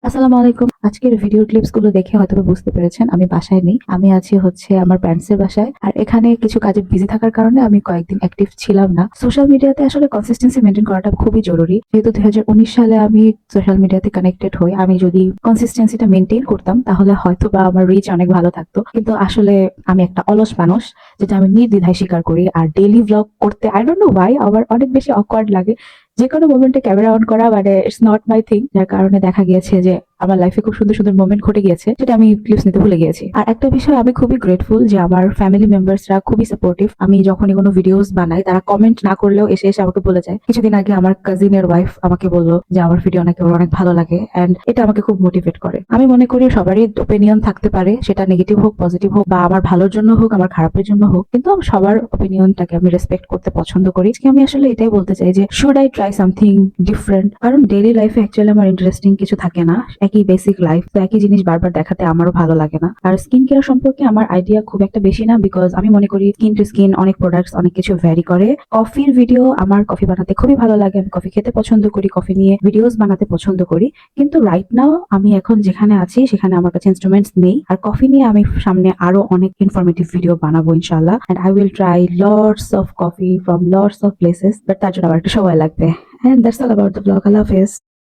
আসসালামু আলাইকুম। আজকের ভিডিও ক্লিপস গুলো দেখে হয়তো বুঝতে পেরেছেন আমি বাসায় নেই। আমি আছি হচ্ছে আমার প্যারেন্টস এর বাসায়। আর এখানে কিছু কাজে বিজি থাকার কারণে আমি কয়েকদিন অ্যাক্টিভ ছিলাম না। সোশ্যাল মিডিয়াতে আসলে কনসিস্টেন্সি মেনটেন করাটা খুবই জরুরি। যেহেতু 2019 সালে আমি সোশ্যাল মিডিয়াতে কানেক্টেড হই, আমি যদি কনসিস্টেন্সিটা মেনটেন করতাম তাহলে হয়তো বা আমার রিচ অনেক ভালো থাকতো। কিন্তু আসলে আমি একটা অলস মানুষ, যেটা আমি নির্দ্বিধায় স্বীকার করি। আর ডেইলি ভ্লগ করতে আই ডোন্ট নো ওয়াই আমার অনেক বেশি অকওয়ার্ড লাগে। যে কোনো মোমেন্টে ক্যামেরা অন করা মানে ইটস নট মাই থিং, যার কারণে দেখা গিয়েছে যে আমার লাইফে খুব সুন্দর সুন্দর মোমেন্ট ঘটে গিয়েছে, যেটা আমি ক্লিপস নিতে ভুলে গিয়েছি। আর একটা বিষয় আমি খুবই গ্রেটফুল যে আমার ফ্যামিলি মেম্বার্সরা খুবই সাপোর্টিভ। আমি যখনই কোনো ভিডিওস বানাই তারা কমেন্ট না করলেও এসে এসে আমাকে বলে যায়। কিছুদিন আগে আমার কাজিনের ওয়াইফ আমাকে বললো যে আমার ভিডিও নাকি ওর অনেক ভালো লাগে, এন্ড এটা আমাকে খুব মোটিভেট করে। আমি মনে করি সবারই ওপিনিয়ন থাকতে পারে, সেটা নেগেটিভ হোক পজিটিভ হোক, বা আমার ভালোর জন্য হোক আমার খারাপের জন্য হোক, কিন্তু সবার ওপিনিয়নটাকে আমি রেসপেক্ট করতে পছন্দ করি। আজকে আমি আসলে এটাই বলতে চাই যে should I try something different, কারণ ডেইলি লাইফে অ্যাকচুয়ালি আমার ইন্টারেস্টিং কিছু থাকে না। একই বেসিক লাইফ, তো একই জিনিস বারবার দেখাতে আমারও ভালো লাগে না। আর স্কিন কেয়ার সম্পর্কে আমার আইডিয়া খুব একটা বেশি না, বিকজ আমি মনে করি স্কিন টু স্কিন অনেক প্রোডাক্টস অনেক কিছু ভ্যারি করে। কফির ভিডিও, আমার কফি বানাতে খুবই ভালো লাগে, আমি কফি খেতে পছন্দ করি, কফি নিয়ে ভিডিওস বানাতে পছন্দ করি। কিন্তু রাইট নাও আমি এখন যেখানে আছি সেখানে আমার কাছে ইনস্ট্রুমেন্টস নেই। আর কফি নিয়ে আমি সামনে আরো অনেক ইনফরমেটিভ ভিডিও বানাবো ইনশাল্লাহ, and I will try lots of coffee from lots of places, but তার জন্য আমার একটু সময় লাগবে। And that's all about the vlog. Allah Hafiz.